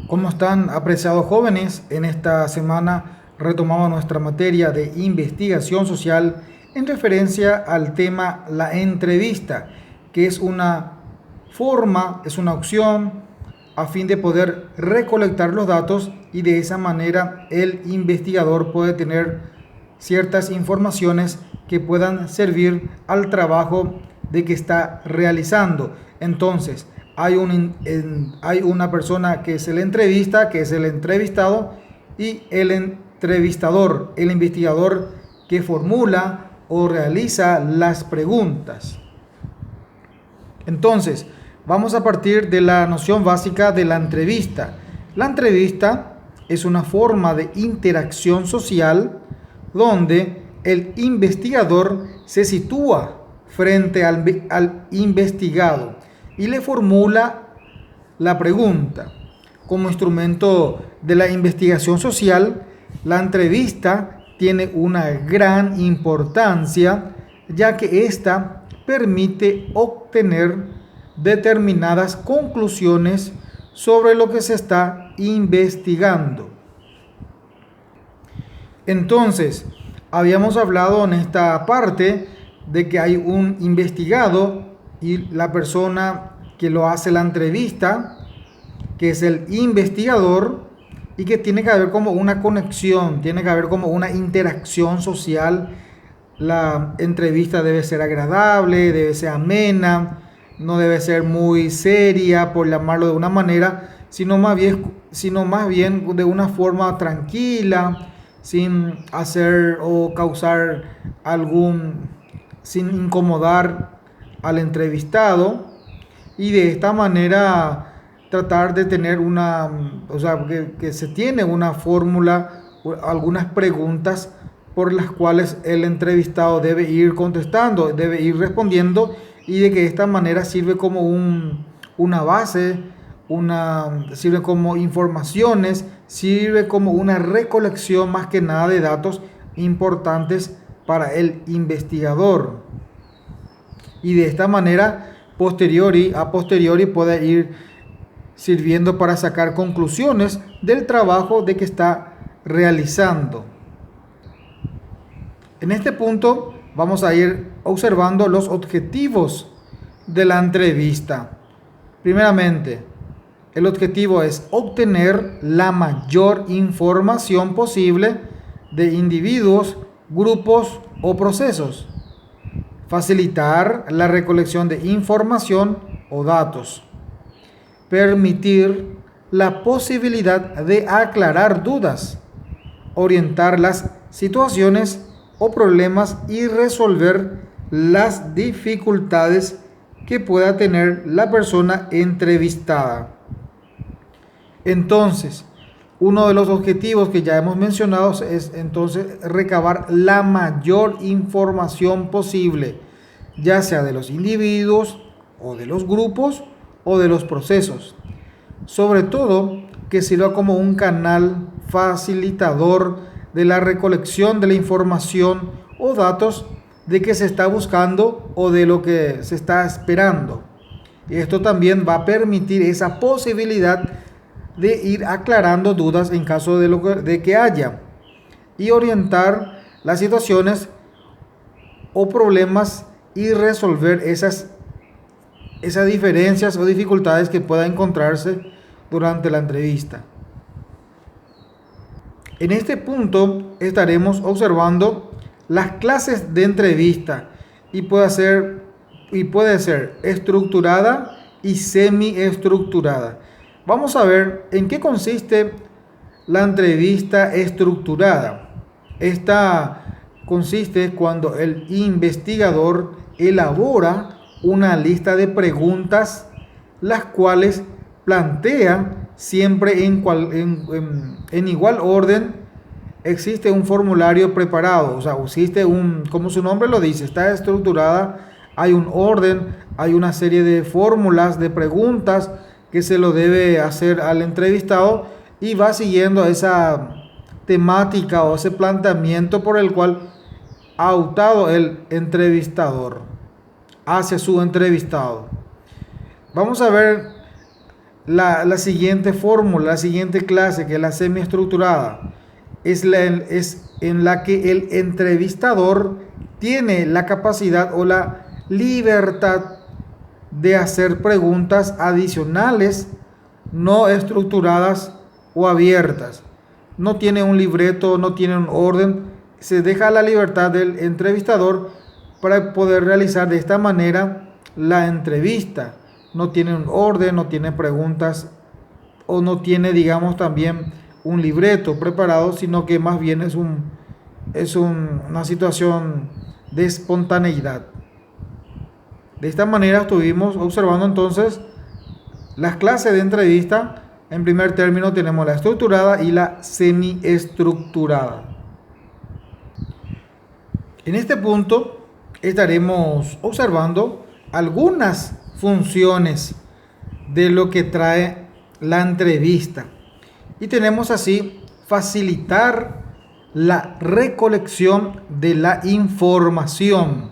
¿Cómo están, apreciados jóvenes? En esta semana retomamos nuestra materia de investigación social en referencia al tema la entrevista, que es una forma, es una opción a fin de poder recolectar los datos y de esa manera el investigador puede tener ciertas informaciones que puedan servir al trabajo de que está realizando. Entonces, hay una persona que se le entrevista, que es el entrevistado, y el entrevistador, el investigador que formula o realiza las preguntas. Entonces, vamos a partir de la noción básica de la entrevista. La entrevista es una forma de interacción social donde el investigador se sitúa frente al investigado y le formula la pregunta. Como instrumento de la investigación social, la entrevista tiene una gran importancia, ya que ésta permite obtener determinadas conclusiones sobre lo que se está investigando. Entonces, habíamos hablado en esta parte de que hay un investigado y la persona que lo hace la entrevista, que es el investigador, y que tiene que haber como una conexión, tiene que haber como una interacción social. La entrevista debe ser agradable, debe ser amena, no debe ser muy seria, por llamarlo de una manera, sino más bien de una forma tranquila, sin hacer o causar sin incomodar al entrevistado, y de esta manera tratar de tener que se tiene una fórmula, algunas preguntas por las cuales el entrevistado debe ir contestando, debe ir respondiendo, y de que de esta manera sirve como una base, sirve como informaciones, sirve como una recolección más que nada de datos importantes para el investigador. Y de esta manera, a posteriori puede ir sirviendo para sacar conclusiones del trabajo de que está realizando. En este punto vamos a ir observando los objetivos de la entrevista. Primeramente, el objetivo es obtener la mayor información posible de individuos, grupos o procesos. Facilitar la recolección de información o datos. Permitir la posibilidad de aclarar dudas. Orientar las situaciones o problemas y resolver las dificultades que pueda tener la persona entrevistada. Entonces, uno de los objetivos que ya hemos mencionado es entonces recabar la mayor información posible, ya sea de los individuos o de los grupos o de los procesos. Sobre todo que sirva como un canal facilitador de la recolección de la información o datos de que se está buscando o de lo que se está esperando. Y esto también va a permitir esa posibilidad de ir aclarando dudas en caso de que haya, y orientar las situaciones o problemas y resolver esas diferencias o dificultades que pueda encontrarse durante la entrevista. En este punto estaremos observando las clases de entrevista, y puede ser estructurada y semiestructurada. Vamos a ver en qué consiste la entrevista estructurada. Esta consiste cuando el investigador elabora una lista de preguntas, las cuales plantea siempre en igual orden. Existe un formulario preparado, o sea, existe como su nombre lo dice, está estructurada, hay un orden, hay una serie de fórmulas, de preguntas que se lo debe hacer al entrevistado, y va siguiendo esa temática o ese planteamiento por el cual ha optado el entrevistador hacia su entrevistado. Vamos a ver la siguiente fórmula, la siguiente clase, que es la semiestructurada, es en la que el entrevistador tiene la capacidad o la libertad de hacer preguntas adicionales, no estructuradas o abiertas. No tiene un libreto, no tiene un orden, se deja la libertad del entrevistador para poder realizar de esta manera la entrevista. No tiene un orden, no tiene preguntas o no tiene, digamos, también un libreto preparado, sino que más bien es una situación de espontaneidad. De esta manera estuvimos observando entonces las clases de entrevista. En primer término tenemos la estructurada y la semiestructurada. En este punto estaremos observando algunas funciones de lo que trae la entrevista. Y tenemos así facilitar la recolección de la información.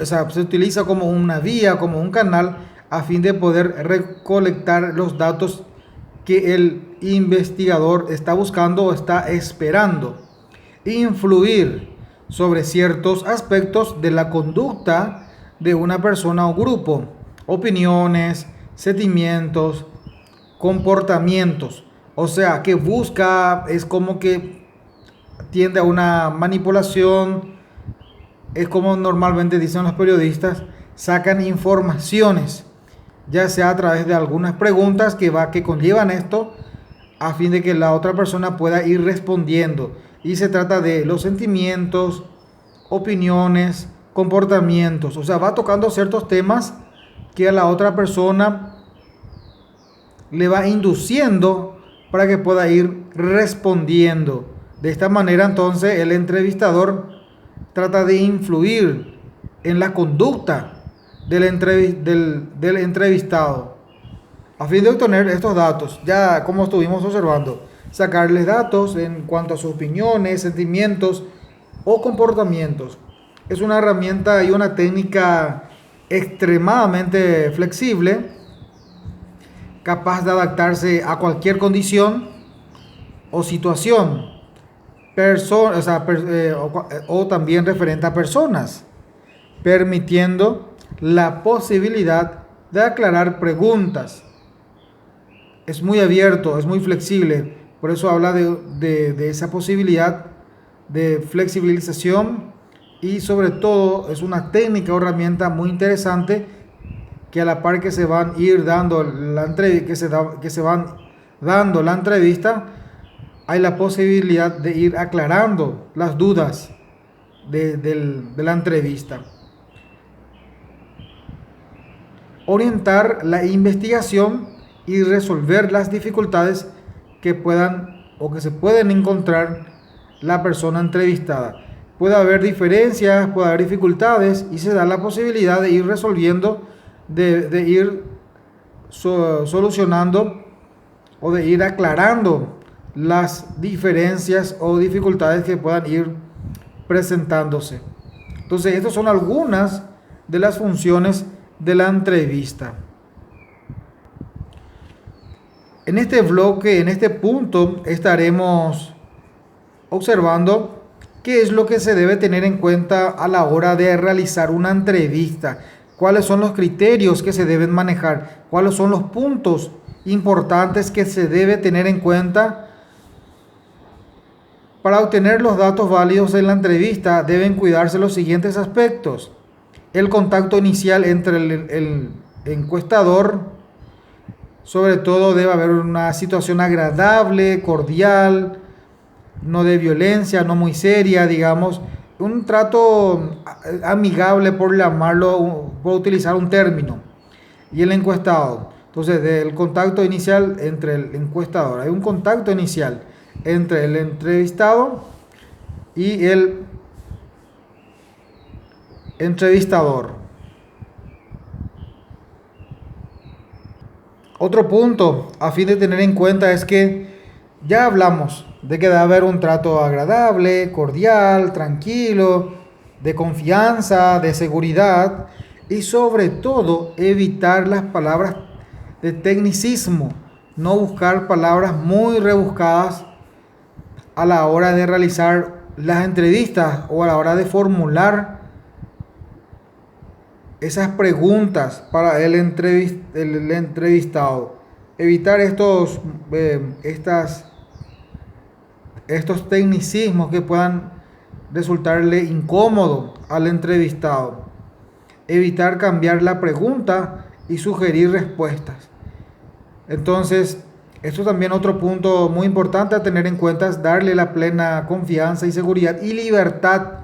Se utiliza como una vía, como un canal, a fin de poder recolectar los datos que el investigador está buscando o está esperando. Influir sobre ciertos aspectos de la conducta de una persona o grupo, opiniones, sentimientos, comportamientos. O sea, que busca, es como que tiende a una manipulación, es como normalmente dicen los periodistas, sacan informaciones, ya sea a través de algunas preguntas que conllevan esto, a fin de que la otra persona pueda ir respondiendo. Y se trata de los sentimientos, opiniones, comportamientos. O sea, va tocando ciertos temas que a la otra persona le va induciendo para que pueda ir respondiendo. De esta manera, entonces, el entrevistador trata de influir en la conducta del entrevistado, a fin de obtener estos datos, ya como estuvimos observando, sacarles datos en cuanto a sus opiniones, sentimientos o comportamientos. Es una herramienta y una técnica extremadamente flexible, capaz de adaptarse a cualquier condición o situación, o también referente a personas, permitiendo la posibilidad de aclarar preguntas. Es muy abierto, es muy flexible, por eso habla de esa posibilidad de flexibilización, y sobre todo es una técnica o herramienta muy interesante que a la par que se van a ir dando la entrevista, hay la posibilidad de ir aclarando las dudas de la entrevista. Orientar la investigación y resolver las dificultades que puedan o que se pueden encontrar la persona entrevistada. Puede haber diferencias, puede haber dificultades, y se da la posibilidad de ir resolviendo, de ir solucionando o de ir aclarando las diferencias o dificultades que puedan ir presentándose. Entonces, estas son algunas de las funciones de la entrevista. En este bloque, en este punto, estaremos observando qué es lo que se debe tener en cuenta a la hora de realizar una entrevista, cuáles son los criterios que se deben manejar, cuáles son los puntos importantes que se debe tener en cuenta. Para obtener los datos válidos en la entrevista deben cuidarse los siguientes aspectos: el contacto inicial entre el encuestador, sobre todo debe haber una situación agradable, cordial, no de violencia, no muy seria, digamos, un trato amigable, por llamarlo, por utilizar un término, y el encuestado. Entonces, del contacto inicial entre el encuestador, hay un contacto inicial entre el entrevistado y el entrevistador. Otro punto a fin de tener en cuenta es que ya hablamos de que debe haber un trato agradable, cordial, tranquilo, de confianza, de seguridad, y sobre todo evitar las palabras de tecnicismo, no buscar palabras muy rebuscadas a la hora de realizar las entrevistas o a la hora de formular esas preguntas para el entrevistado. Evitar estos tecnicismos que puedan resultarle incómodo al entrevistado. Evitar cambiar la pregunta y sugerir respuestas. Entonces, esto también otro punto muy importante a tener en cuenta es darle la plena confianza y seguridad y libertad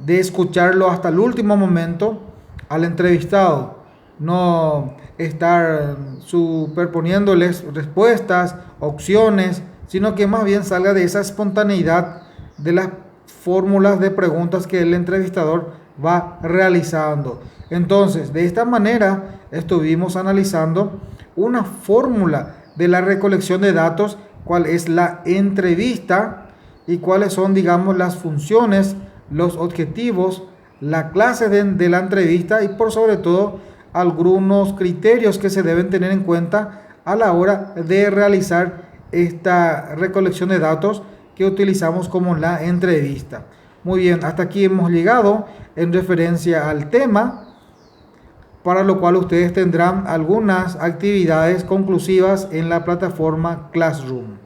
de escucharlo hasta el último momento al entrevistado. No estar superponiéndoles respuestas, opciones, sino que más bien salga de esa espontaneidad de las fórmulas de preguntas que el entrevistador va realizando. Entonces, de esta manera estuvimos analizando una fórmula de la recolección de datos, cuál es la entrevista y cuáles son, digamos, las funciones, los objetivos, la clase de la entrevista y por sobre todo algunos criterios que se deben tener en cuenta a la hora de realizar esta recolección de datos que utilizamos como la entrevista. Muy bien, hasta aquí hemos llegado en referencia al tema, para lo cual ustedes tendrán algunas actividades conclusivas en la plataforma Classroom.